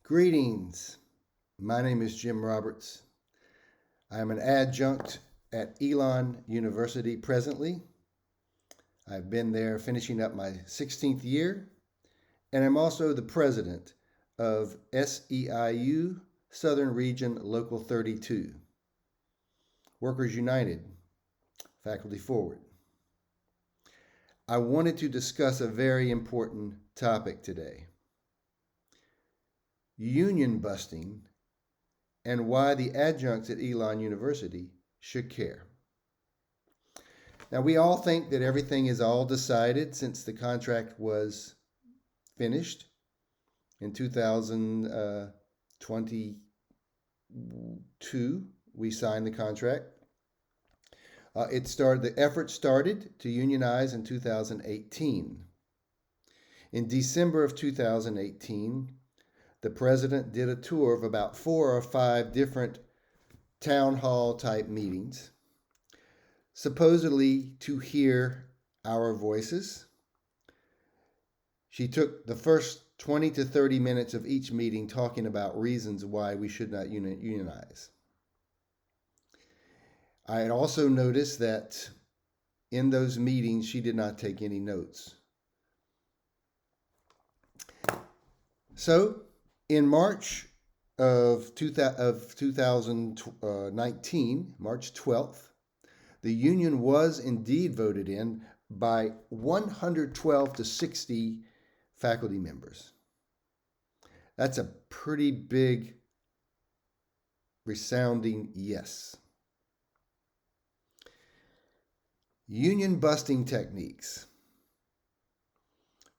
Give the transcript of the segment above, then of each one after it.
Greetings. My name is Jim Roberts. I am an adjunct at Elon University presently. I've been there finishing up my 16th year, and I'm also the president of SEIU Southern Region Local 32. Workers United, faculty forward. I wanted to discuss a very important topic today. Union busting and why the adjuncts at Elon University should care. Now, we all think that everything is all decided since the contract was finished in 2022. We signed the contract. The effort started to unionize in 2018. In December of 2018, the president did a tour of about 4 or 5 different town hall type meetings, supposedly to hear our voices. She took the first 20 to 30 minutes of each meeting talking about reasons why we should not unionize. I had also noticed that in those meetings, she did not take any notes. So, in March of 2019, March 12th, the union was indeed voted in by 112 to 60 faculty members. That's a pretty big, resounding yes. Union busting techniques.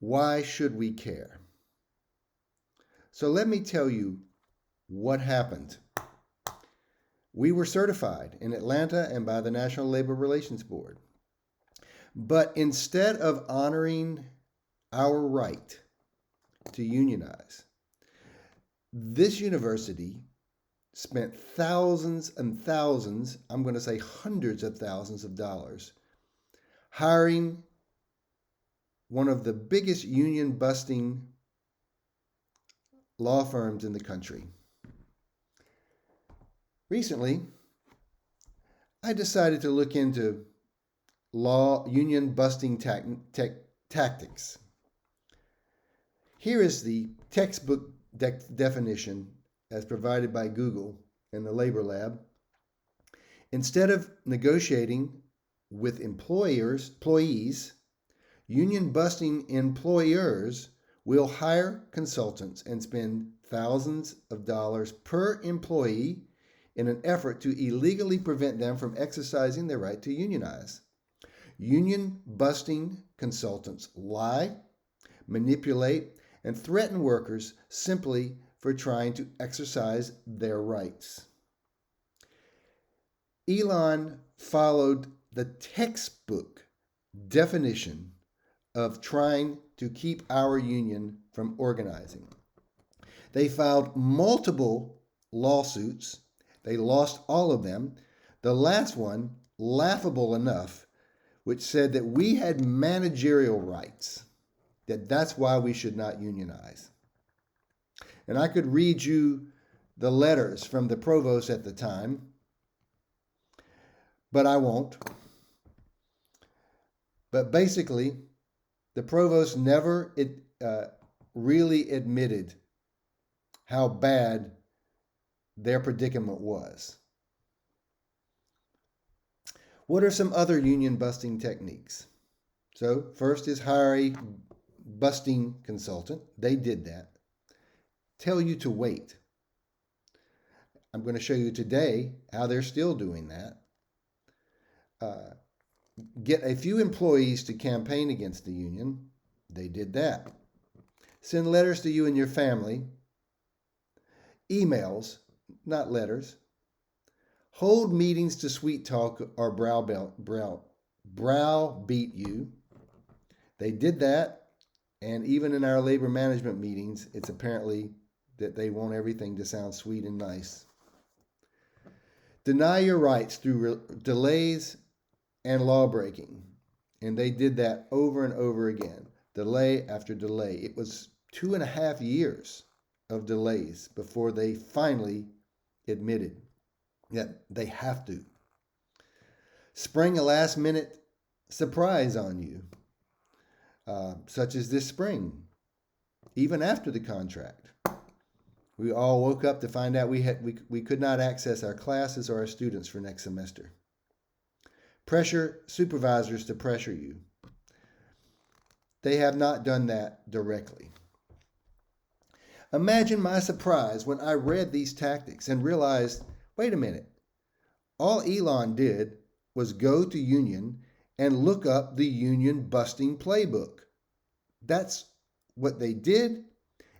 Why should we care? So let me tell you what happened. We were certified in Atlanta and by the National Labor Relations Board. But instead of honoring our right to unionize, this university spent thousands and thousands, I'm going to say hundreds of thousands of dollars, hiring one of the biggest union busting law firms in the country. Recently, I decided to look into union busting tactics. Here is the textbook definition as provided by Google in the Labor Lab. Instead of negotiating with employees, union busting employers will hire consultants and spend thousands of dollars per employee in an effort to illegally prevent them from exercising their right to unionize. Union busting consultants lie, manipulate, and threaten workers simply for trying to exercise their rights. Elon followed the textbook definition of trying to keep our union from organizing. They filed multiple lawsuits. They lost all of them. The last one, laughable enough, which said that we had managerial rights, that's why we should not unionize. And I could read you the letters from the provost at the time, but I won't. But basically, the provost never really admitted how bad their predicament was. What are some other union busting techniques? So first is hire a busting consultant. They did that. Tell you to wait. I'm going to show you today how they're still doing that. Get a few employees to campaign against the union. They did that. Send letters to you and your family. Emails, not letters. Hold meetings to sweet talk or browbeat you. They did that, and even in our labor management meetings, it's apparently that they want everything to sound sweet and nice. Deny your rights through delays and law breaking. And they did that over and over again, delay after delay. It was 2.5 years of delays before they finally admitted that they have to. Spring a last-minute surprise on you, such as this spring, even after the contract. We all woke up to find out we could not access our classes or our students for next semester. Pressure supervisors to pressure you. They have not done that directly. Imagine my surprise when I read these tactics and realized, wait a minute, all Elon did was go to Union and look up the Union busting playbook. That's what they did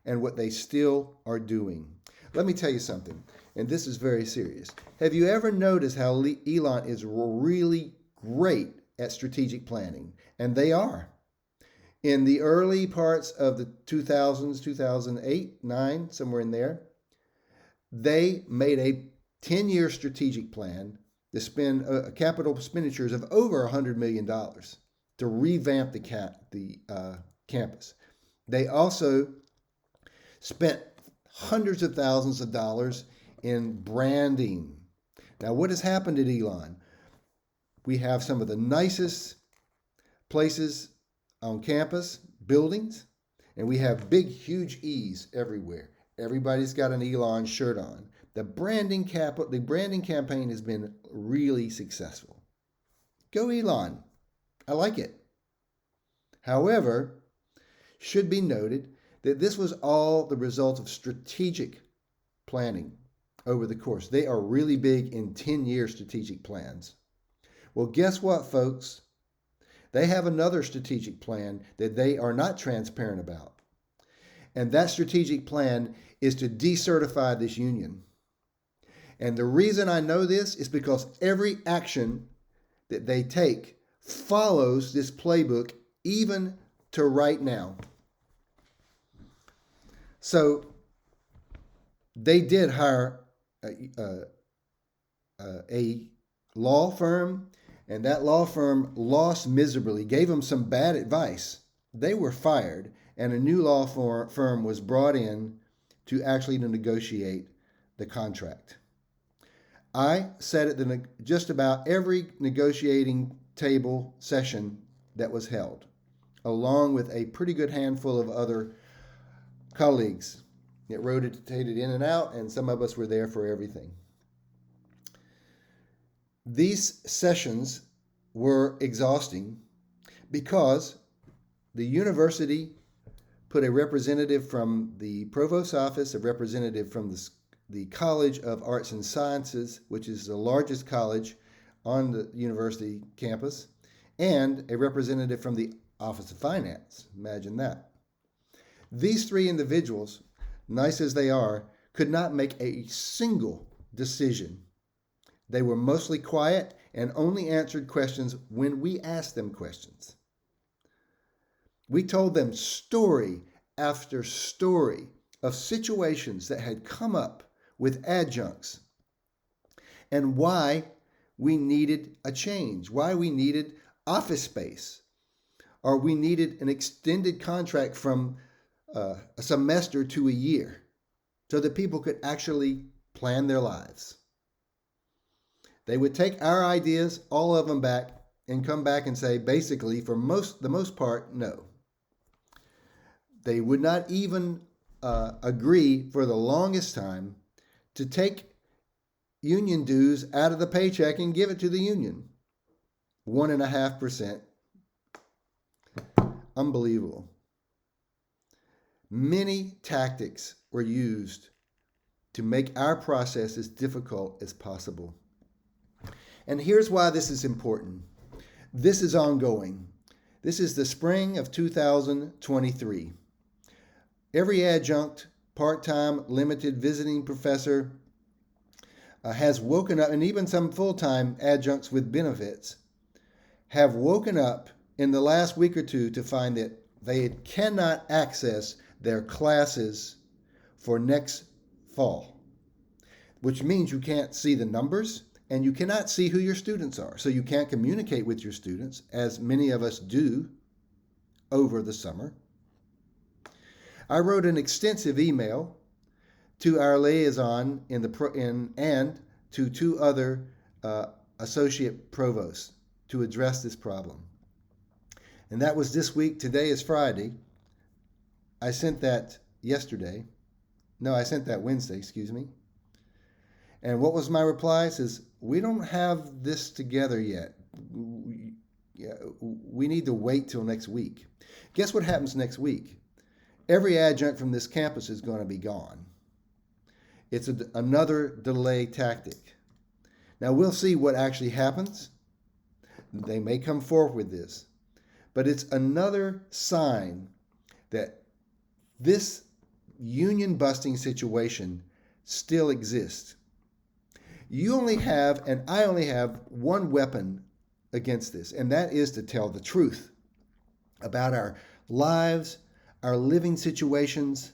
and what they still are doing. Let me tell you something, and this is very serious. Have you ever noticed how Elon is really great at strategic planning? And they are. In the early parts of the 2000s, 2008, 9, somewhere in there, they made a 10-year strategic plan to spend capital expenditures of over $100 million to revamp the campus. They also spent hundreds of thousands of dollars in branding. Now, what has happened at Elon? We have some of the nicest places on campus, buildings, and we have big, huge E's everywhere. Everybody's got an Elon shirt on. The branding campaign has been really successful. Go Elon. I like it. However, should be noted that this was all the result of strategic planning over the course. They are really big in 10-year strategic plans. Well, guess what, folks? They have another strategic plan that they are not transparent about. And that strategic plan is to decertify this union. And the reason I know this is because every action that they take follows this playbook, even to right now. So they did hire a law firm, and that law firm lost miserably, gave them some bad advice. They were fired, and a new law firm was brought in to actually negotiate the contract. I sat at just about every negotiating table session that was held, along with a pretty good handful of other colleagues. It rotated in and out, and some of us were there for everything. These sessions were exhausting because the university put a representative from the provost's office, a representative from the College of Arts and Sciences, which is the largest college on the university campus, and a representative from the Office of Finance. Imagine that. These three individuals, nice as they are, could not make a single decision. They were mostly quiet and only answered questions when we asked them questions. We told them story after story of situations that had come up with adjuncts and why we needed a change, why we needed office space, or we needed an extended contract from a semester to a year so that people could actually plan their lives. They would take our ideas, all of them back, and come back and say, basically, for the most part, no. They would not even agree for the longest time to take union dues out of the paycheck and give it to the union. 1.5%. Unbelievable. Many tactics were used to make our process as difficult as possible. And here's why this is important. This is ongoing. This is the spring of 2023. Every adjunct, part-time, limited, visiting professor has woken up, and even some full-time adjuncts with benefits have woken up in the last week or two to find that they cannot access their classes for next fall, which means you can't see the numbers and you cannot see who your students are. So you can't communicate with your students, as many of us do over the summer. I wrote an extensive email to our liaison and to two other associate provosts to address this problem. And that was this week. Today is Friday. I sent that yesterday. No, I sent that Wednesday, excuse me. And what was my reply? It says, we don't have this together yet. We need to wait till next week. Guess what happens next week? Every adjunct from this campus is going to be gone. It's another delay tactic. Now, we'll see what actually happens. They may come forward with this. But it's another sign that this union busting situation still exists. You only have, and I only have, one weapon against this, and that is to tell the truth about our lives, our living situations,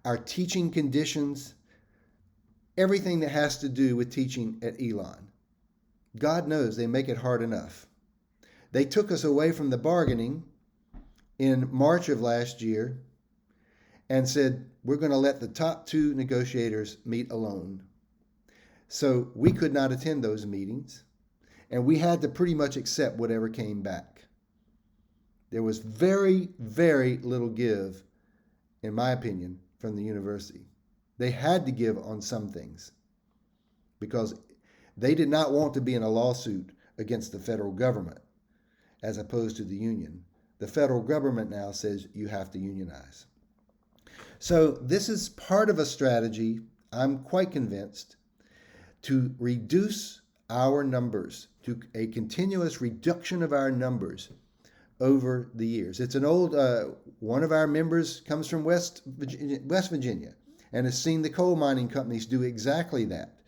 our teaching conditions, everything that has to do with teaching at Elon. God knows they make it hard enough. They took us away from the bargaining in March of last year and said, we're going to let the top two negotiators meet alone. So we could not attend those meetings, and we had to pretty much accept whatever came back. There was very, very little give, in my opinion, from the university. They had to give on some things because they did not want to be in a lawsuit against the federal government as opposed to the union. The federal government now says you have to unionize. So this is part of a strategy, I'm quite convinced, to reduce our numbers, to a continuous reduction of our numbers over the years. It's an old, one of our members comes from West Virginia and has seen the coal mining companies do exactly that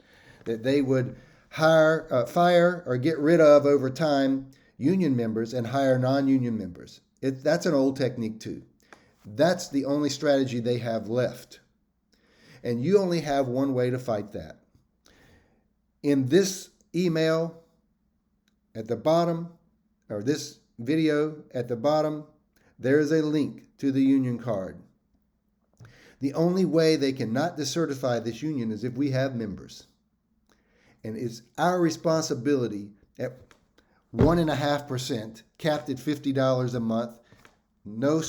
they would fire or get rid of over time union members and hire non-union members. That's an old technique too. That's the only strategy they have left. And you only have one way to fight that. In this email at the bottom, or this video at the bottom, there is a link to the union card. The only way they cannot decertify this union is if we have members. And it's our responsibility at 1.5%, capped at $50 a month, no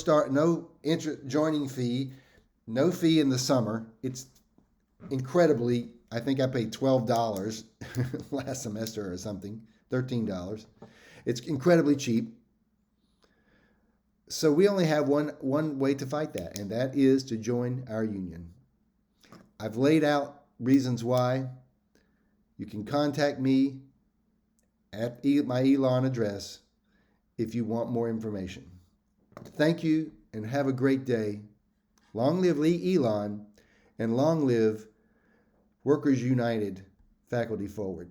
joining fee, no fee in the summer. It's incredibly, I think I paid $12 last semester or something, $13. It's incredibly cheap. So we only have one way to fight that, and that is to join our union. I've laid out reasons why. You can contact me at my Elon address if you want more information. Thank you and have a great day. Long live Elon, and long live Workers United Faculty Forward.